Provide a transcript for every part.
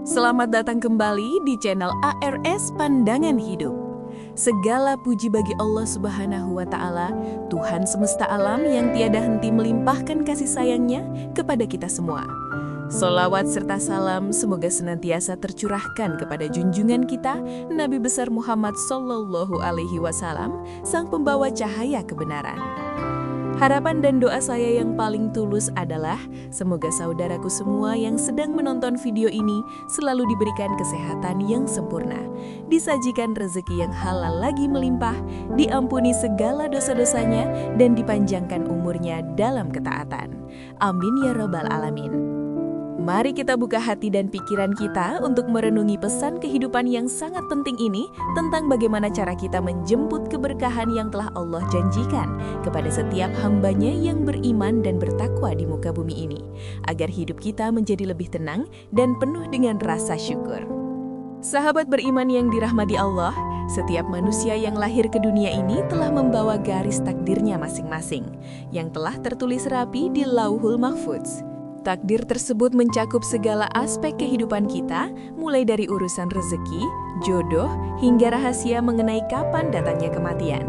Selamat datang kembali di channel ARS Pandangan Hidup. Segala puji bagi Allah Subhanahu wa Ta'ala, Tuhan semesta alam yang tiada henti melimpahkan kasih sayangnya kepada kita semua. Sholawat serta salam semoga senantiasa tercurahkan kepada junjungan kita, Nabi besar Muhammad Sallallahu Alaihi Wasallam, sang pembawa cahaya kebenaran. Harapan dan doa saya yang paling tulus adalah semoga saudaraku semua yang sedang menonton video ini selalu diberikan kesehatan yang sempurna, disajikan rezeki yang halal lagi melimpah, diampuni segala dosa-dosanya, dan dipanjangkan umurnya dalam ketaatan. Amin ya Rabbal Alamin. Mari kita buka hati dan pikiran kita untuk merenungi pesan kehidupan yang sangat penting ini tentang bagaimana cara kita menjemput keberkahan yang telah Allah janjikan kepada setiap hambanya yang beriman dan bertakwa di muka bumi ini, agar hidup kita menjadi lebih tenang dan penuh dengan rasa syukur. Sahabat beriman yang dirahmati Allah, setiap manusia yang lahir ke dunia ini telah membawa garis takdirnya masing-masing, yang telah tertulis rapi di Lauhul Mahfudz. Takdir tersebut mencakup segala aspek kehidupan kita, mulai dari urusan rezeki, jodoh, hingga rahasia mengenai kapan datangnya kematian.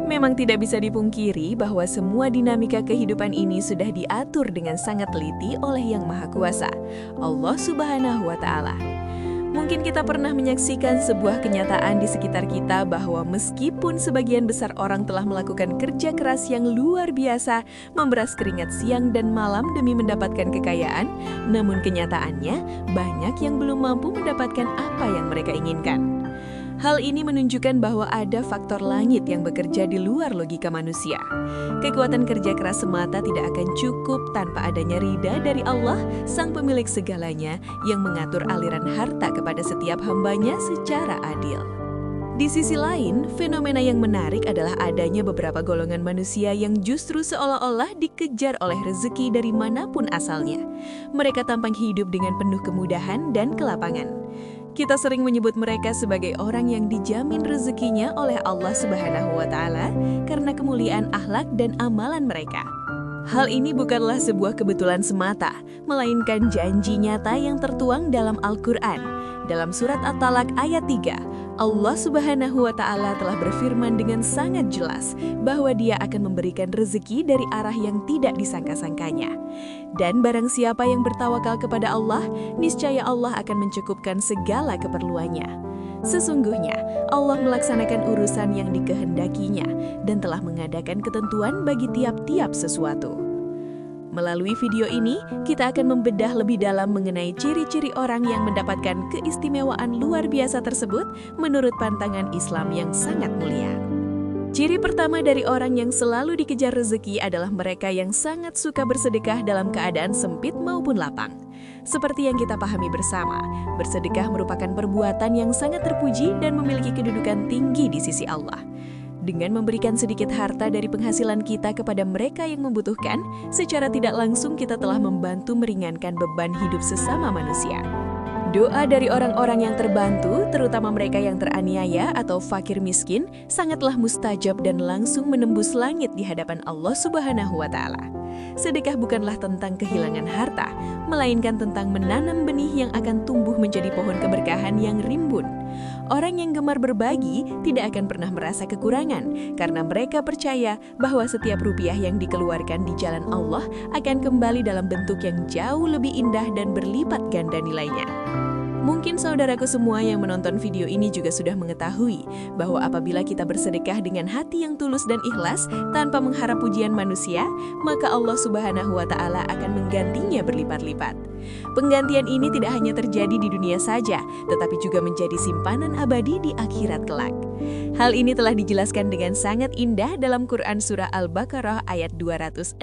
Memang tidak bisa dipungkiri bahwa semua dinamika kehidupan ini sudah diatur dengan sangat teliti oleh Yang Maha Kuasa, Allah Subhanahu wa Ta'ala. Mungkin kita pernah menyaksikan sebuah kenyataan di sekitar kita bahwa meskipun sebagian besar orang telah melakukan kerja keras yang luar biasa, memeras keringat siang dan malam demi mendapatkan kekayaan, namun kenyataannya banyak yang belum mampu mendapatkan apa yang mereka inginkan. Hal ini menunjukkan bahwa ada faktor langit yang bekerja di luar logika manusia. Kekuatan kerja keras semata tidak akan cukup tanpa adanya ridha dari Allah, sang pemilik segalanya, yang mengatur aliran harta kepada setiap hambanya secara adil. Di sisi lain, fenomena yang menarik adalah adanya beberapa golongan manusia yang justru seolah-olah dikejar oleh rezeki dari manapun asalnya. Mereka tampang hidup dengan penuh kemudahan dan kelapangan. Kita sering menyebut mereka sebagai orang yang dijamin rezekinya oleh Allah Subhanahu wa Ta'ala karena kemuliaan akhlak dan amalan mereka. Hal ini bukanlah sebuah kebetulan semata, melainkan janji nyata yang tertuang dalam Al-Quran. Dalam surat At-Talaq ayat 3, Allah Subhanahu wa Ta'ala telah berfirman dengan sangat jelas bahwa Dia akan memberikan rezeki dari arah yang tidak disangka-sangkanya. Dan barang siapa yang bertawakal kepada Allah, niscaya Allah akan mencukupkan segala keperluannya. Sesungguhnya Allah melaksanakan urusan yang dikehendakinya dan telah mengadakan ketentuan bagi tiap-tiap sesuatu. Melalui video ini, kita akan membedah lebih dalam mengenai ciri-ciri orang yang mendapatkan keistimewaan luar biasa tersebut menurut pantangan Islam yang sangat mulia. Ciri pertama dari orang yang selalu dikejar rezeki adalah mereka yang sangat suka bersedekah dalam keadaan sempit maupun lapang. Seperti yang kita pahami bersama, bersedekah merupakan perbuatan yang sangat terpuji dan memiliki kedudukan tinggi di sisi Allah. Dengan memberikan sedikit harta dari penghasilan kita kepada mereka yang membutuhkan, secara tidak langsung kita telah membantu meringankan beban hidup sesama manusia. Doa dari orang-orang yang terbantu, terutama mereka yang teraniaya atau fakir miskin, sangatlah mustajab dan langsung menembus langit di hadapan Allah Subhanahu wa Ta'ala. Sedekah bukanlah tentang kehilangan harta, melainkan tentang menanam benih yang akan tumbuh menjadi pohon keberkahan yang rimbun. Orang yang gemar berbagi tidak akan pernah merasa kekurangan, karena mereka percaya bahwa setiap rupiah yang dikeluarkan di jalan Allah akan kembali dalam bentuk yang jauh lebih indah dan berlipat ganda nilainya. Mungkin saudaraku semua yang menonton video ini juga sudah mengetahui bahwa apabila kita bersedekah dengan hati yang tulus dan ikhlas tanpa mengharap pujian manusia, maka Allah Subhanahu wa Ta'ala akan menggantinya berlipat-lipat. Penggantian ini tidak hanya terjadi di dunia saja, tetapi juga menjadi simpanan abadi di akhirat kelak. Hal ini telah dijelaskan dengan sangat indah dalam Quran Surah Al-Baqarah ayat 261.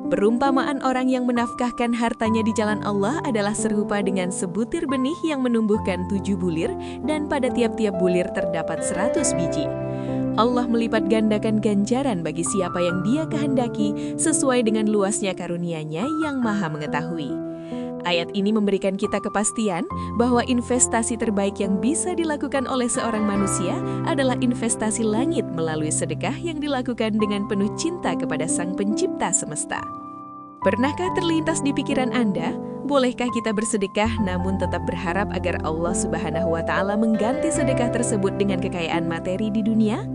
Perumpamaan orang yang menafkahkan hartanya di jalan Allah adalah serupa dengan sebutir benih yang menumbuhkan 7 bulir dan pada tiap-tiap bulir terdapat 100 biji. Allah melipat gandakan ganjaran bagi siapa yang Dia kehendaki sesuai dengan luasnya karunia-Nya yang Maha Mengetahui. Ayat ini memberikan kita kepastian bahwa investasi terbaik yang bisa dilakukan oleh seorang manusia adalah investasi langit melalui sedekah yang dilakukan dengan penuh cinta kepada Sang Pencipta semesta. Pernahkah terlintas di pikiran Anda, bolehkah kita bersedekah namun tetap berharap agar Allah Subhanahu wa Ta'ala mengganti sedekah tersebut dengan kekayaan materi di dunia?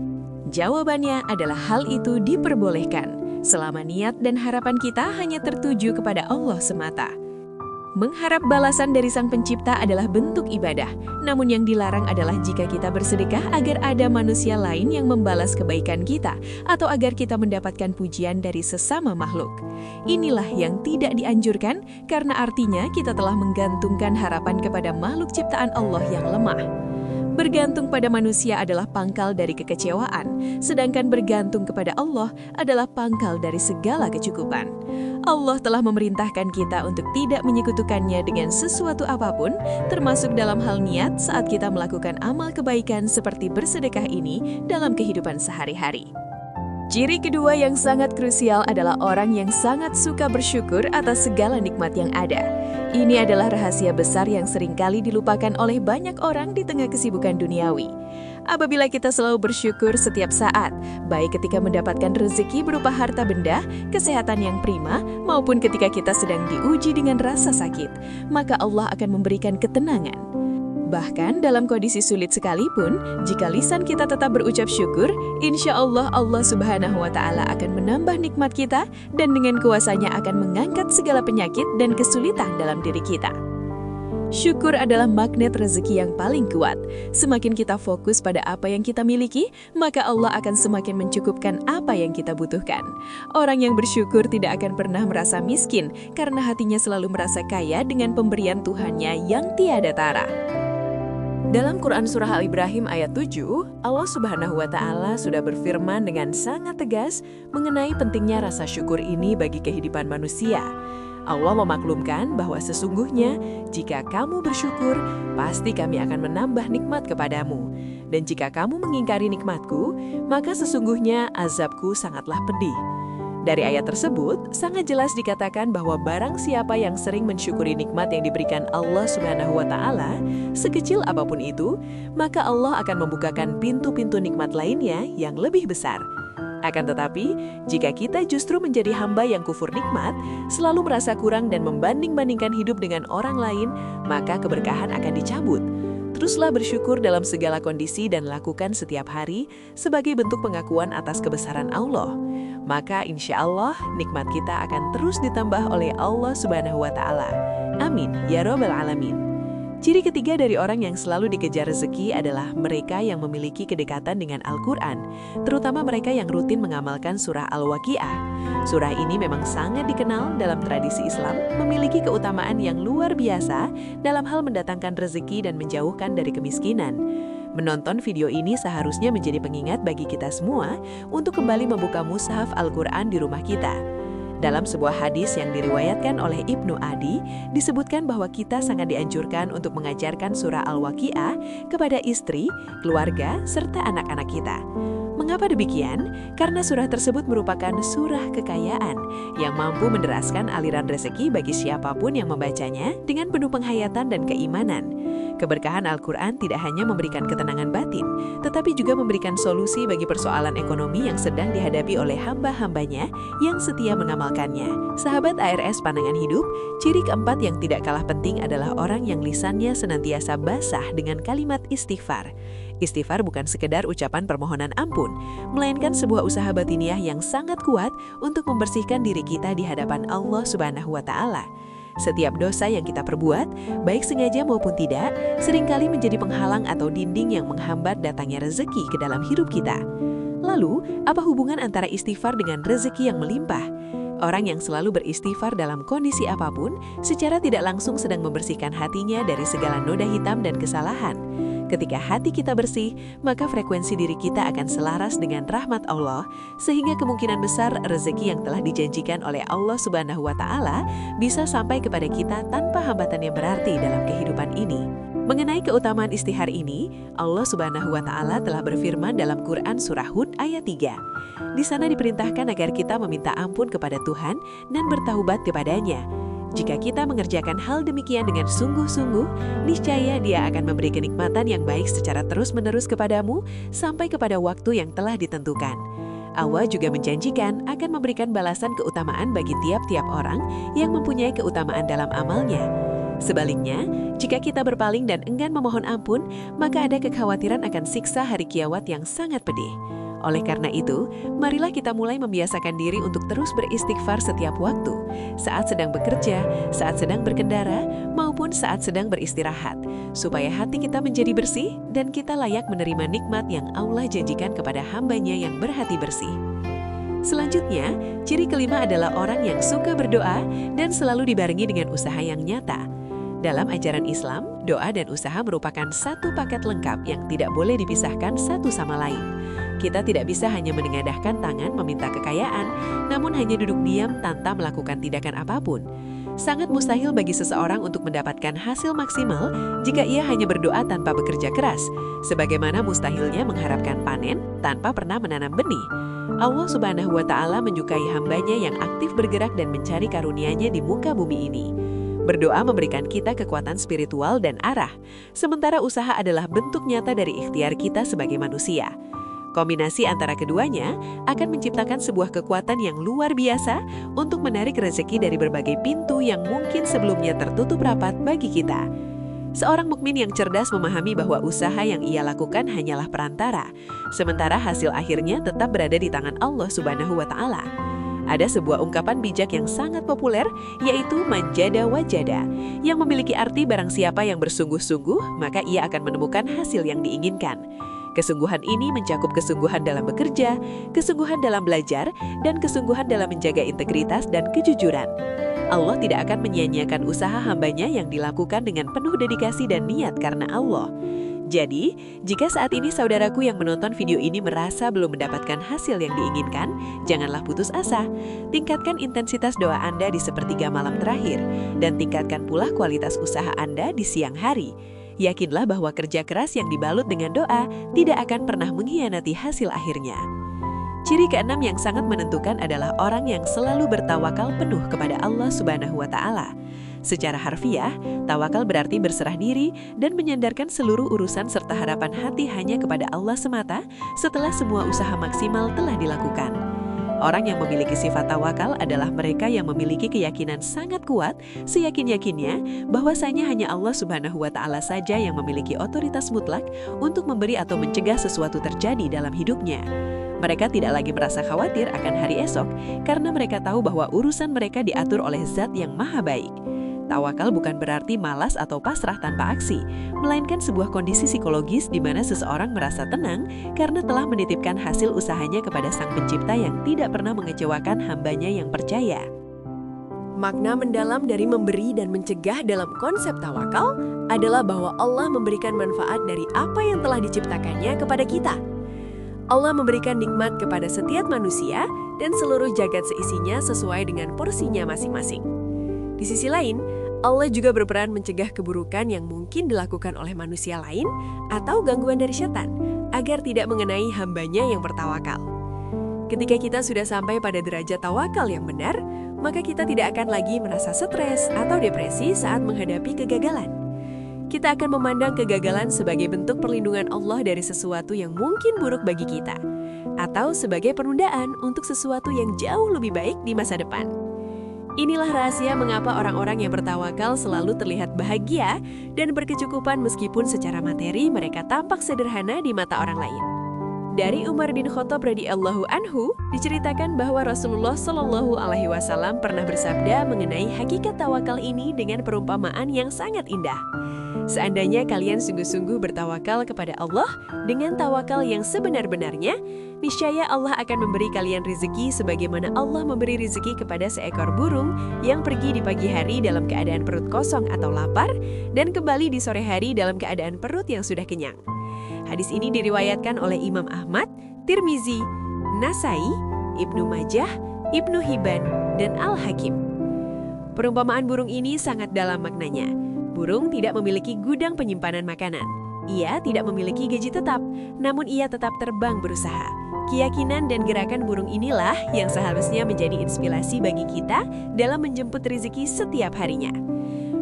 Jawabannya adalah hal itu diperbolehkan, selama niat dan harapan kita hanya tertuju kepada Allah semata. Mengharap balasan dari Sang Pencipta adalah bentuk ibadah, namun yang dilarang adalah jika kita bersedekah agar ada manusia lain yang membalas kebaikan kita, atau agar kita mendapatkan pujian dari sesama makhluk. Inilah yang tidak dianjurkan, karena artinya kita telah menggantungkan harapan kepada makhluk ciptaan Allah yang lemah. Bergantung pada manusia adalah pangkal dari kekecewaan, sedangkan bergantung kepada Allah adalah pangkal dari segala kecukupan. Allah telah memerintahkan kita untuk tidak menyekutukannya dengan sesuatu apapun, termasuk dalam hal niat saat kita melakukan amal kebaikan seperti bersedekah ini dalam kehidupan sehari-hari. Ciri kedua yang sangat krusial adalah orang yang sangat suka bersyukur atas segala nikmat yang ada. Ini adalah rahasia besar yang seringkali dilupakan oleh banyak orang di tengah kesibukan duniawi. Apabila kita selalu bersyukur setiap saat, baik ketika mendapatkan rezeki berupa harta benda, kesehatan yang prima, maupun ketika kita sedang diuji dengan rasa sakit, maka Allah akan memberikan ketenangan. Bahkan dalam kondisi sulit sekalipun, jika lisan kita tetap berucap syukur, insya Allah Allah Subhanahu wa Ta'ala akan menambah nikmat kita dan dengan kuasanya akan mengangkat segala penyakit dan kesulitan dalam diri kita. Syukur adalah magnet rezeki yang paling kuat. Semakin kita fokus pada apa yang kita miliki, maka Allah akan semakin mencukupkan apa yang kita butuhkan. Orang yang bersyukur tidak akan pernah merasa miskin, karena hatinya selalu merasa kaya dengan pemberian Tuhannya yang tiada tara. Dalam Quran Surah Al-Ibrahim ayat 7, Allah Subhanahu wa Ta'ala sudah berfirman dengan sangat tegas mengenai pentingnya rasa syukur ini bagi kehidupan manusia. Allah memaklumkan bahwa sesungguhnya jika kamu bersyukur, pasti kami akan menambah nikmat kepadamu. Dan jika kamu mengingkari nikmatku, maka sesungguhnya azabku sangatlah pedih. Dari ayat tersebut, sangat jelas dikatakan bahwa barang siapa yang sering mensyukuri nikmat yang diberikan Allah Subhanahu wa Ta'ala, sekecil apapun itu, maka Allah akan membukakan pintu-pintu nikmat lainnya yang lebih besar. Akan tetapi, jika kita justru menjadi hamba yang kufur nikmat, selalu merasa kurang dan membanding-bandingkan hidup dengan orang lain, maka keberkahan akan dicabut. Teruslah bersyukur dalam segala kondisi dan lakukan setiap hari sebagai bentuk pengakuan atas kebesaran Allah. Maka insya Allah nikmat kita akan terus ditambah oleh Allah Subhanahu wa Ta'ala. Amin ya Rabbal Alamin. Ciri ketiga dari orang yang selalu dikejar rezeki adalah mereka yang memiliki kedekatan dengan Al-Quran, terutama mereka yang rutin mengamalkan surah Al-Waqiah. Surah ini memang sangat dikenal dalam tradisi Islam, memiliki keutamaan yang luar biasa dalam hal mendatangkan rezeki dan menjauhkan dari kemiskinan. Menonton video ini seharusnya menjadi pengingat bagi kita semua untuk kembali membuka mushaf Al-Quran di rumah kita. Dalam sebuah hadis yang diriwayatkan oleh Ibnu Adi, disebutkan bahwa kita sangat dianjurkan untuk mengajarkan surah Al-Waqiah kepada istri, keluarga, serta anak-anak kita. Mengapa demikian? Karena surah tersebut merupakan surah kekayaan yang mampu menderaskan aliran rezeki bagi siapapun yang membacanya dengan penuh penghayatan dan keimanan. Keberkahan Al-Quran tidak hanya memberikan ketenangan batin, tetapi juga memberikan solusi bagi persoalan ekonomi yang sedang dihadapi oleh hamba-hambanya yang setia mengamalkannya. Sahabat ARS Pandangan Hidup, ciri keempat yang tidak kalah penting adalah orang yang lisannya senantiasa basah dengan kalimat istighfar. Istighfar bukan sekedar ucapan permohonan ampun, melainkan sebuah usaha batiniah yang sangat kuat untuk membersihkan diri kita di hadapan Allah Subhanahu wa Ta'ala. Setiap dosa yang kita perbuat, baik sengaja maupun tidak, seringkali menjadi penghalang atau dinding yang menghambat datangnya rezeki ke dalam hidup kita. Lalu, apa hubungan antara istighfar dengan rezeki yang melimpah? Orang yang selalu beristighfar dalam kondisi apapun, secara tidak langsung sedang membersihkan hatinya dari segala noda hitam dan kesalahan. Ketika hati kita bersih, maka frekuensi diri kita akan selaras dengan rahmat Allah, sehingga kemungkinan besar rezeki yang telah dijanjikan oleh Allah Subhanahu wa Ta'ala bisa sampai kepada kita tanpa hambatan yang berarti dalam kehidupan ini. Mengenai keutamaan istighfar ini, Allah Subhanahu wa Ta'ala telah berfirman dalam Quran Surah Hud ayat 3. Di sana diperintahkan agar kita meminta ampun kepada Tuhan dan bertaubat kepadanya. Jika kita mengerjakan hal demikian dengan sungguh-sungguh, niscaya Dia akan memberi kenikmatan yang baik secara terus-menerus kepadamu sampai kepada waktu yang telah ditentukan. Allah juga menjanjikan akan memberikan balasan keutamaan bagi tiap-tiap orang yang mempunyai keutamaan dalam amalnya. Sebaliknya, jika kita berpaling dan enggan memohon ampun, maka ada kekhawatiran akan siksa hari kiamat yang sangat pedih. Oleh karena itu, marilah kita mulai membiasakan diri untuk terus beristighfar setiap waktu, saat sedang bekerja, saat sedang berkendara, maupun saat sedang beristirahat, supaya hati kita menjadi bersih dan kita layak menerima nikmat yang Allah janjikan kepada hamba-Nya yang berhati bersih. Selanjutnya, ciri kelima adalah orang yang suka berdoa dan selalu dibarengi dengan usaha yang nyata. Dalam ajaran Islam, doa dan usaha merupakan satu paket lengkap yang tidak boleh dipisahkan satu sama lain. Kita tidak bisa hanya menengadahkan tangan meminta kekayaan, namun hanya duduk diam tanpa melakukan tindakan apapun. Sangat mustahil bagi seseorang untuk mendapatkan hasil maksimal jika ia hanya berdoa tanpa bekerja keras, sebagaimana mustahilnya mengharapkan panen tanpa pernah menanam benih. Allah Subhanahu wa Ta'ala menyukai hamba-Nya yang aktif bergerak dan mencari karunia-Nya di muka bumi ini. Berdoa memberikan kita kekuatan spiritual dan arah, sementara usaha adalah bentuk nyata dari ikhtiar kita sebagai manusia. Kombinasi antara keduanya akan menciptakan sebuah kekuatan yang luar biasa untuk menarik rezeki dari berbagai pintu yang mungkin sebelumnya tertutup rapat bagi kita. Seorang mukmin yang cerdas memahami bahwa usaha yang ia lakukan hanyalah perantara, sementara hasil akhirnya tetap berada di tangan Allah Subhanahu wa Ta'ala. Ada sebuah ungkapan bijak yang sangat populer, yaitu manjada wajada, yang memiliki arti barang siapa yang bersungguh-sungguh, maka ia akan menemukan hasil yang diinginkan. Kesungguhan ini mencakup kesungguhan dalam bekerja, kesungguhan dalam belajar, dan kesungguhan dalam menjaga integritas dan kejujuran. Allah tidak akan menyia-nyiakan usaha hamba-Nya yang dilakukan dengan penuh dedikasi dan niat karena Allah. Jadi, jika saat ini saudaraku yang menonton video ini merasa belum mendapatkan hasil yang diinginkan, janganlah putus asa. Tingkatkan intensitas doa Anda di sepertiga malam terakhir, dan tingkatkan pula kualitas usaha Anda di siang hari. Yakinlah bahwa kerja keras yang dibalut dengan doa tidak akan pernah mengkhianati hasil akhirnya. Ciri keenam yang sangat menentukan adalah orang yang selalu bertawakal penuh kepada Allah Subhanahu wa Ta'ala. Secara harfiah, tawakal berarti berserah diri dan menyandarkan seluruh urusan serta harapan hati hanya kepada Allah semata setelah semua usaha maksimal telah dilakukan. Orang yang memiliki sifat tawakal adalah mereka yang memiliki keyakinan sangat kuat, seyakin-yakinnya bahwasanya hanya Allah Subhanahu wa Ta'ala saja yang memiliki otoritas mutlak untuk memberi atau mencegah sesuatu terjadi dalam hidupnya. Mereka tidak lagi merasa khawatir akan hari esok karena mereka tahu bahwa urusan mereka diatur oleh Zat yang Maha Baik. Tawakal bukan berarti malas atau pasrah tanpa aksi, melainkan sebuah kondisi psikologis di mana seseorang merasa tenang karena telah menitipkan hasil usahanya kepada Sang Pencipta yang tidak pernah mengecewakan hamba-Nya yang percaya. Makna mendalam dari memberi dan mencegah dalam konsep tawakal adalah bahwa Allah memberikan manfaat dari apa yang telah diciptakannya kepada kita. Allah memberikan nikmat kepada setiap manusia dan seluruh jagat seisinya sesuai dengan porsinya masing-masing. Di sisi lain, Allah juga berperan mencegah keburukan yang mungkin dilakukan oleh manusia lain atau gangguan dari setan, agar tidak mengenai hamba-Nya yang bertawakal. Ketika kita sudah sampai pada derajat tawakal yang benar, maka kita tidak akan lagi merasa stres atau depresi saat menghadapi kegagalan. Kita akan memandang kegagalan sebagai bentuk perlindungan Allah dari sesuatu yang mungkin buruk bagi kita, atau sebagai penundaan untuk sesuatu yang jauh lebih baik di masa depan. Inilah rahasia mengapa orang-orang yang bertawakal selalu terlihat bahagia dan berkecukupan meskipun secara materi mereka tampak sederhana di mata orang lain. Dari Umar bin Khattab radhiyallahu anhu diceritakan bahwa Rasulullah Shallallahu alaihi wasallam pernah bersabda mengenai hakikat tawakal ini dengan perumpamaan yang sangat indah. Seandainya kalian sungguh-sungguh bertawakal kepada Allah dengan tawakal yang sebenar-benarnya, niscaya Allah akan memberi kalian rezeki sebagaimana Allah memberi rezeki kepada seekor burung yang pergi di pagi hari dalam keadaan perut kosong atau lapar dan kembali di sore hari dalam keadaan perut yang sudah kenyang. Hadis ini diriwayatkan oleh Imam Ahmad, Tirmizi, Nasai, Ibnu Majah, Ibnu Hibban, dan Al-Hakim. Perumpamaan burung ini sangat dalam maknanya. Burung tidak memiliki gudang penyimpanan makanan. Ia tidak memiliki gaji tetap, namun ia tetap terbang berusaha. Keyakinan dan gerakan burung inilah yang seharusnya menjadi inspirasi bagi kita dalam menjemput rezeki setiap harinya.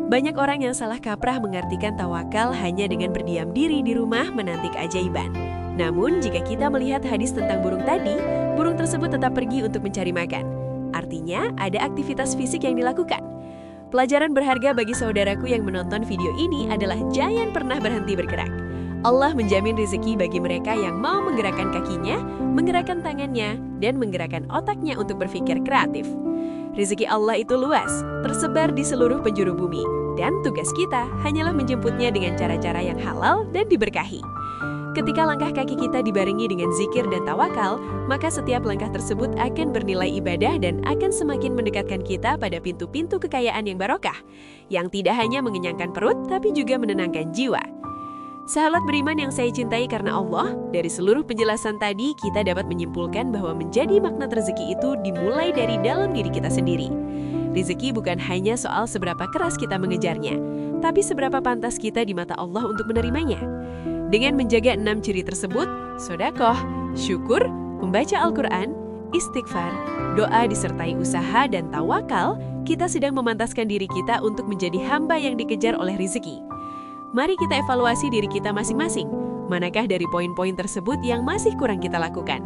Banyak orang yang salah kaprah mengartikan tawakal hanya dengan berdiam diri di rumah menanti keajaiban. Namun, jika kita melihat hadis tentang burung tadi, burung tersebut tetap pergi untuk mencari makan. Artinya, ada aktivitas fisik yang dilakukan. Pelajaran berharga bagi saudaraku yang menonton video ini adalah jangan pernah berhenti bergerak. Allah menjamin rezeki bagi mereka yang mau menggerakkan kakinya, menggerakkan tangannya, dan menggerakkan otaknya untuk berpikir kreatif. Rezeki Allah itu luas, tersebar di seluruh penjuru bumi, dan tugas kita hanyalah menjemputnya dengan cara-cara yang halal dan diberkahi. Ketika langkah kaki kita dibarengi dengan zikir dan tawakal, maka setiap langkah tersebut akan bernilai ibadah dan akan semakin mendekatkan kita pada pintu-pintu kekayaan yang barokah, yang tidak hanya mengenyangkan perut, tapi juga menenangkan jiwa. Sahabat beriman yang saya cintai karena Allah, dari seluruh penjelasan tadi kita dapat menyimpulkan bahwa menjadi magnet rezeki itu dimulai dari dalam diri kita sendiri. Rezeki bukan hanya soal seberapa keras kita mengejarnya, tapi seberapa pantas kita di mata Allah untuk menerimanya. Dengan menjaga 6 ciri tersebut, sedekah, syukur, membaca Al-Quran, istighfar, doa disertai usaha dan tawakal, kita sedang memantaskan diri kita untuk menjadi hamba yang dikejar oleh rezeki. Mari kita evaluasi diri kita masing-masing. Manakah dari poin-poin tersebut yang masih kurang kita lakukan?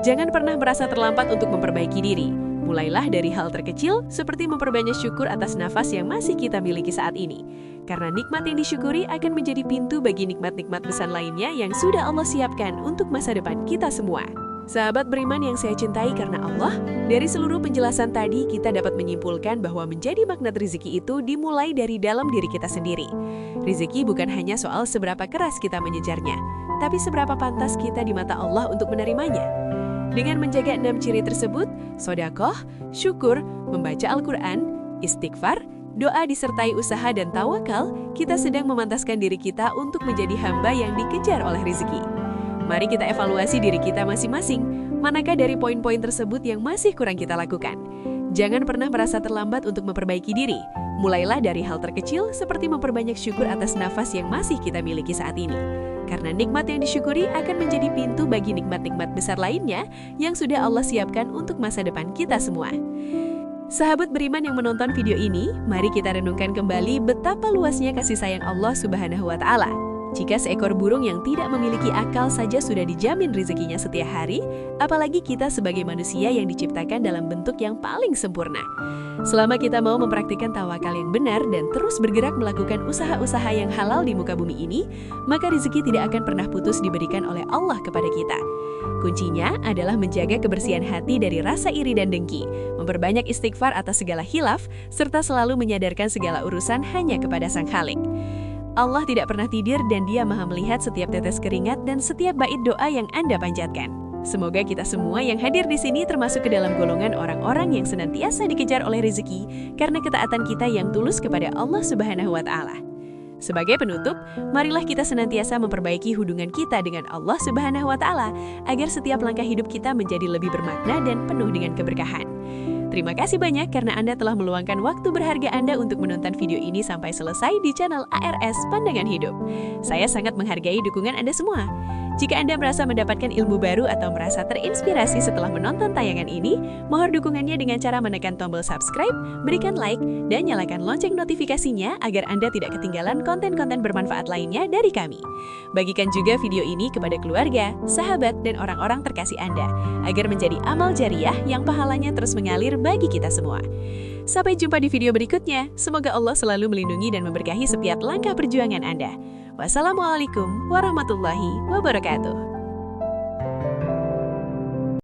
Jangan pernah merasa terlambat untuk memperbaiki diri. Mulailah dari hal terkecil seperti memperbanyak syukur atas nafas yang masih kita miliki saat ini. Karena nikmat yang disyukuri akan menjadi pintu bagi nikmat-nikmat besar lainnya yang sudah Allah siapkan untuk masa depan kita semua. Sahabat beriman yang saya cintai karena Allah, dari seluruh penjelasan tadi kita dapat menyimpulkan bahwa menjadi magnet rezeki itu dimulai dari dalam diri kita sendiri. Rezeki bukan hanya soal seberapa keras kita mengejarnya, tapi seberapa pantas kita di mata Allah untuk menerimanya. Dengan menjaga 6 ciri tersebut, sedekah, syukur, membaca Al-Quran, istighfar, doa disertai usaha dan tawakal, kita sedang memantaskan diri kita untuk menjadi hamba yang dikejar oleh rezeki. Mari kita evaluasi diri kita masing-masing, manakah dari poin-poin tersebut yang masih kurang kita lakukan. Jangan pernah merasa terlambat untuk memperbaiki diri. Mulailah dari hal terkecil seperti memperbanyak syukur atas nafas yang masih kita miliki saat ini. Karena nikmat yang disyukuri akan menjadi pintu bagi nikmat-nikmat besar lainnya yang sudah Allah siapkan untuk masa depan kita semua. Sahabat beriman yang menonton video ini, mari kita renungkan kembali betapa luasnya kasih sayang Allah Subhanahu wa Ta'ala. Jika seekor burung yang tidak memiliki akal saja sudah dijamin rezekinya setiap hari, apalagi kita sebagai manusia yang diciptakan dalam bentuk yang paling sempurna. Selama kita mau mempraktikkan tawakal yang benar dan terus bergerak melakukan usaha-usaha yang halal di muka bumi ini, maka rezeki tidak akan pernah putus diberikan oleh Allah kepada kita. Kuncinya adalah menjaga kebersihan hati dari rasa iri dan dengki, memperbanyak istighfar atas segala khilaf, serta selalu menyadarkan segala urusan hanya kepada Sang Khalik. Allah tidak pernah tidur dan Dia Maha melihat setiap tetes keringat dan setiap bait doa yang Anda panjatkan. Semoga kita semua yang hadir di sini termasuk ke dalam golongan orang-orang yang senantiasa dikejar oleh rezeki karena ketaatan kita yang tulus kepada Allah Subhanahu wa Ta'ala. Sebagai penutup, marilah kita senantiasa memperbaiki hubungan kita dengan Allah Subhanahu wa Ta'ala agar setiap langkah hidup kita menjadi lebih bermakna dan penuh dengan keberkahan. Terima kasih banyak karena Anda telah meluangkan waktu berharga Anda untuk menonton video ini sampai selesai di channel ARS Pandangan Hidup. Saya sangat menghargai dukungan Anda semua. Jika Anda merasa mendapatkan ilmu baru atau merasa terinspirasi setelah menonton tayangan ini, mohon dukungannya dengan cara menekan tombol subscribe, berikan like, dan nyalakan lonceng notifikasinya agar Anda tidak ketinggalan konten-konten bermanfaat lainnya dari kami. Bagikan juga video ini kepada keluarga, sahabat, dan orang-orang terkasih Anda, agar menjadi amal jariah yang pahalanya terus mengalir bagi kita semua. Sampai jumpa di video berikutnya. Semoga Allah selalu melindungi dan memberkahi setiap langkah perjuangan Anda. Wassalamualaikum warahmatullahi wabarakatuh.